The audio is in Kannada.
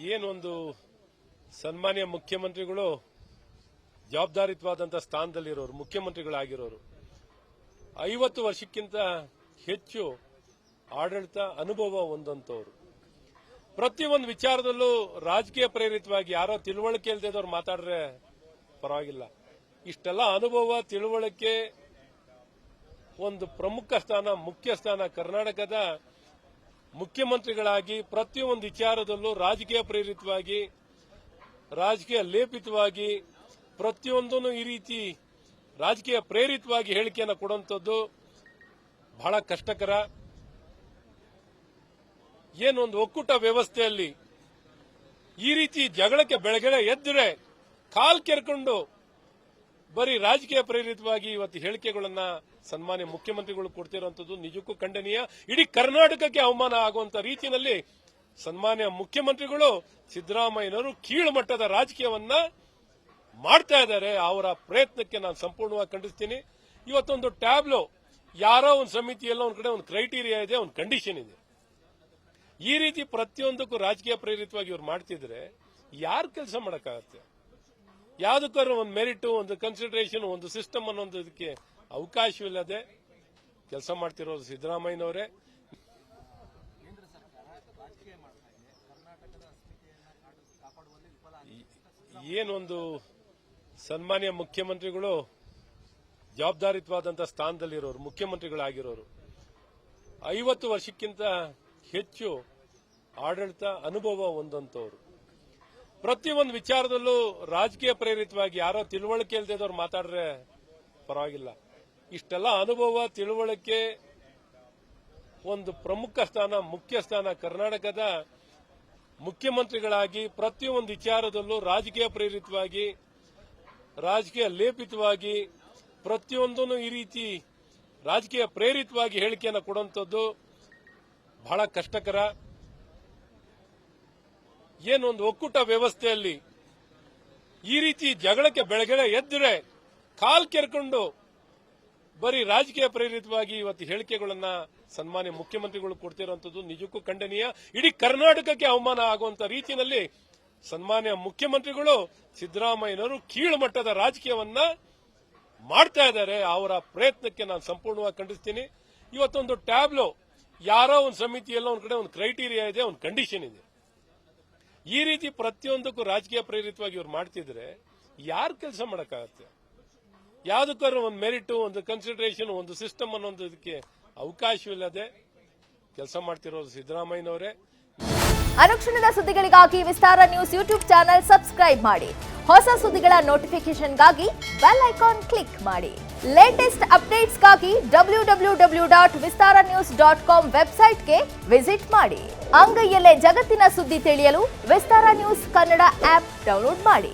ಏನೊಂದು ಸನ್ಮಾನ್ಯ ಮುಖ್ಯಮಂತ್ರಿಗಳು ಜವಾಬ್ದಾರಿಯುತವಾದಂಥ ಸ್ಥಾನದಲ್ಲಿರೋರು, ಮುಖ್ಯಮಂತ್ರಿಗಳಾಗಿರೋರು, 50 ವರ್ಷಕ್ಕಿಂತ ಹೆಚ್ಚು ಆಡಳಿತ ಅನುಭವ ಹೊಂದಂತವರು, ಪ್ರತಿಯೊಂದು ವಿಚಾರದಲ್ಲೂ ರಾಜಕೀಯ ಪ್ರೇರಿತವಾಗಿ ಯಾರೋ ತಿಳುವಳಿಕೆ ಇಲ್ಲದವರು ಮಾತಾಡ್ರೆ ಪರವಾಗಿಲ್ಲ. ಇಷ್ಟೆಲ್ಲ ಅನುಭವ, ತಿಳುವಳಿಕೆ, ಒಂದು ಪ್ರಮುಖ ಸ್ಥಾನ, ಮುಖ್ಯ ಸ್ಥಾನ, ಕರ್ನಾಟಕದ ಮುಖ್ಯಮಂತ್ರಿಗಳಾಗಿ ಪ್ರತಿಯೊಂದು ವಿಚಾರದಲ್ಲೂ ರಾಜಕೀಯ ಪ್ರೇರಿತವಾಗಿ, ರಾಜಕೀಯ ಲೇಪಿತವಾಗಿ, ಪ್ರತಿಯೊಂದನ್ನು ಈ ರೀತಿ ರಾಜಕೀಯ ಪ್ರೇರಿತವಾಗಿ ಹೇಳಿಕೆಯನ್ನು ಕೊಡುವಂಥದ್ದು ಬಹಳ ಕಷ್ಟಕರ. ಏನೊಂದು ಒಕ್ಕೂಟ ವ್ಯವಸ್ಥೆಯಲ್ಲಿ ಈ ರೀತಿ ಜಗಳಕ್ಕೆ ಬೆಳಗ್ಗೆ ಎದ್ದರೆ ಕಾಲ್ ಕೆರ್ಕೊಂಡು ಬರೀ ರಾಜಕೀಯ ಪ್ರೇರಿತವಾಗಿ ಇವತ್ತು ಹೇಳಿಕೆಗಳನ್ನ ಸನ್ಮಾನ್ಯ ಮುಖ್ಯಮಂತ್ರಿಗಳು ಕೊಡ್ತಿರುವಂತದ್ದು ನಿಜಕ್ಕೂ ಖಂಡನೀಯ. ಇಡೀ ಕರ್ನಾಟಕಕ್ಕೆ ಅವಮಾನ ಆಗುವಂತ ರೀತಿಯಲ್ಲಿ ಸನ್ಮಾನ್ಯ ಮುಖ್ಯಮಂತ್ರಿಗಳು ಸಿದ್ದರಾಮಯ್ಯನವರು ಕೀಳು ಮಟ್ಟದ ರಾಜಕೀಯವನ್ನ ಮಾಡ್ತಾ ಇದ್ದಾರೆ. ಅವರ ಪ್ರಯತ್ನಕ್ಕೆ ನಾನು ಸಂಪೂರ್ಣವಾಗಿ ಖಂಡಿಸ್ತೀನಿ. ಇವತ್ತೊಂದು ಟ್ಯಾಬ್ಲೋ, ಯಾರೋ ಒಂದು ಸಮಿತಿಯಲ್ಲ ಒಂದ್ ಕಡೆ ಒಂದು ಕ್ರೈಟೀರಿಯಾ ಇದೆ, ಒಂದು ಕಂಡೀಷನ್ ಇದೆ. ಈ ರೀತಿ ಪ್ರತಿಯೊಂದಕ್ಕೂ ರಾಜಕೀಯ ಪ್ರೇರಿತವಾಗಿ ಇವ್ರು ಮಾಡ್ತಿದ್ರೆ ಯಾರು ಕೆಲಸ ಮಾಡಕ್ಕಾಗತ್ತೆ? ಯಾವುದಕ್ಕಾದ್ರೂ ಒಂದು ಮೆರಿಟ್, ಒಂದು ಕನ್ಸಿಡರೇಷನ್, ಒಂದು ಸಿಸ್ಟಮ್ ಅನ್ನೋದು ಇದಕ್ಕೆ ಅವಕಾಶವಿಲ್ಲದೆ ಕೆಲಸ ಮಾಡ್ತಿರೋದು ಸಿದ್ದರಾಮಯ್ಯನವರೇ. ಏನೊಂದು ಸನ್ಮಾನ್ಯ ಮುಖ್ಯಮಂತ್ರಿಗಳು ಜವಾಬ್ದಾರಿಯುತವಾದಂಥ ಸ್ಥಾನದಲ್ಲಿರೋರು, ಮುಖ್ಯಮಂತ್ರಿಗಳಾಗಿರೋರು, 50 ವರ್ಷಕ್ಕಿಂತ ಹೆಚ್ಚು ಆಡಳಿತ ಅನುಭವ ಹೊಂದಂತವರು, ಪ್ರತಿಯೊಂದು ವಿಚಾರದಲ್ಲೂ ರಾಜಕೀಯ ಪ್ರೇರಿತವಾಗಿ ಯಾರೋ ತಿಳುವಳಿಕೆ ಇಲ್ಲದವರು ಮಾತಾಡ್ರೆ ಪರವಾಗಿಲ್ಲ. ಇಷ್ಟೆಲ್ಲ ಅನುಭವ, ತಿಳುವಳಿಕೆ, ಒಂದು ಪ್ರಮುಖ ಸ್ಥಾನ, ಮುಖ್ಯ ಸ್ಥಾನ, ಕರ್ನಾಟಕದ ಮುಖ್ಯಮಂತ್ರಿಗಳಾಗಿ ಪ್ರತಿಯೊಂದು ವಿಚಾರದಲ್ಲೂ ರಾಜಕೀಯ ಪ್ರೇರಿತವಾಗಿ, ರಾಜಕೀಯ ಲೇಪಿತವಾಗಿ, ಪ್ರತಿಯೊಂದನ್ನು ಈ ರೀತಿ ರಾಜಕೀಯ ಪ್ರೇರಿತವಾಗಿ ಹೇಳಿಕೆಯನ್ನು ಕೊಡುವಂಥದ್ದು ಬಹಳ ಕಷ್ಟಕರ. ಏನೊಂದು ಒಕ್ಕೂಟ ವ್ಯವಸ್ಥೆಯಲ್ಲಿ ಈ ರೀತಿ ಜಗಳಕ್ಕೆ ಬೆಳಗ್ಗೆ ಎದ್ದರೆ ಕಾಲ್ ಕೆರ್ಕೊಂಡು ಬರೀ ರಾಜಕೀಯ ಪ್ರೇರಿತವಾಗಿ ಇವತ್ತು ಹೇಳಿಕೆಗಳನ್ನ ಸನ್ಮಾನ್ಯ ಮುಖ್ಯಮಂತ್ರಿಗಳು ಕೊಡ್ತಿರುವಂತದ್ದು ನಿಜಕ್ಕೂ ಖಂಡನೀಯ. ಇಡೀ ಕರ್ನಾಟಕಕ್ಕೆ ಅವಮಾನ ಆಗುವಂತ ರೀತಿಯಲ್ಲಿ ಸನ್ಮಾನ್ಯ ಮುಖ್ಯಮಂತ್ರಿಗಳು ಸಿದ್ದರಾಮಯ್ಯನವರು ಕೀಳು ಮಟ್ಟದ ರಾಜಕೀಯವನ್ನ ಮಾಡ್ತಾ ಇದ್ದಾರೆ. ಅವರ ಪ್ರಯತ್ನಕ್ಕೆ ನಾನು ಸಂಪೂರ್ಣವಾಗಿ ಖಂಡಿಸ್ತೀನಿ. ಇವತ್ತೊಂದು ಟ್ಯಾಬ್ಲೋ, ಯಾರೋ ಒಂದು ಸಮಿತಿಯಲ್ಲ ಒಂದ್ ಕಡೆ ಒಂದು ಕ್ರೈಟೀರಿಯಾ ಇದೆ, ಒಂದು ಕಂಡೀಷನ್ ಇದೆ. ಈ ರೀತಿ ಪ್ರತಿಯೊಂದಕ್ಕೂ ರಾಜಕೀಯ ಪ್ರೇರಿತವಾಗಿ ಇವ್ರು ಮಾಡ್ತಿದ್ರೆ ಯಾರು ಕೆಲಸ ಮಾಡಕ್ಕಾಗತ್ತೆ? ಯಾವುದಕ್ಕಾದ್ರೂ ಒಂದು ಮೆರಿಟ್, ಒಂದು ಕನ್ಸಿಡರೇಷನ್, ಒಂದು ಸಿಸ್ಟಮ್ ಅನ್ನೋದು ಇದಕ್ಕೆ ಅವಕಾಶವಿಲ್ಲದೆ ಕೆಲಸ ಮಾಡ್ತಿರೋದು ಸಿದ್ದರಾಮಯ್ಯನವರೇ. ಅನುಕ್ಷಣದ ಸುದ್ದಿಗಳಿಗಾಗಿ ವಿಸ್ತಾರ ನ್ಯೂಸ್ ಯೂಟ್ಯೂಬ್ ಚಾನೆಲ್ ಸಬ್ಸ್ಕ್ರೈಬ್ ಮಾಡಿ. ಹೊಸ ಸುದ್ದಿಗಳ ನೋಟಿಫಿಕೇಶನ್ಗಾಗಿ ಬೆಲ್ ಐಕಾನ್ ಕ್ಲಿಕ್ ಮಾಡಿ. ಲೇಟೆಸ್ಟ್ ಅಪ್ಡೇಟ್ಸ್ಗಾಗಿ www.vistaranews.com ವೆಬ್ಸೈಟ್ಗೆ ವಿಸಿಟ್ ಮಾಡಿ. ಅಂಗೈಯಲ್ಲೇ ಜಗತ್ತಿನ ಸುದ್ದಿ ತಿಳಿಯಲು ವಿಸ್ತಾರ ನ್ಯೂಸ್ ಕನ್ನಡ ಆಪ್ ಡೌನ್ಲೋಡ್ ಮಾಡಿ.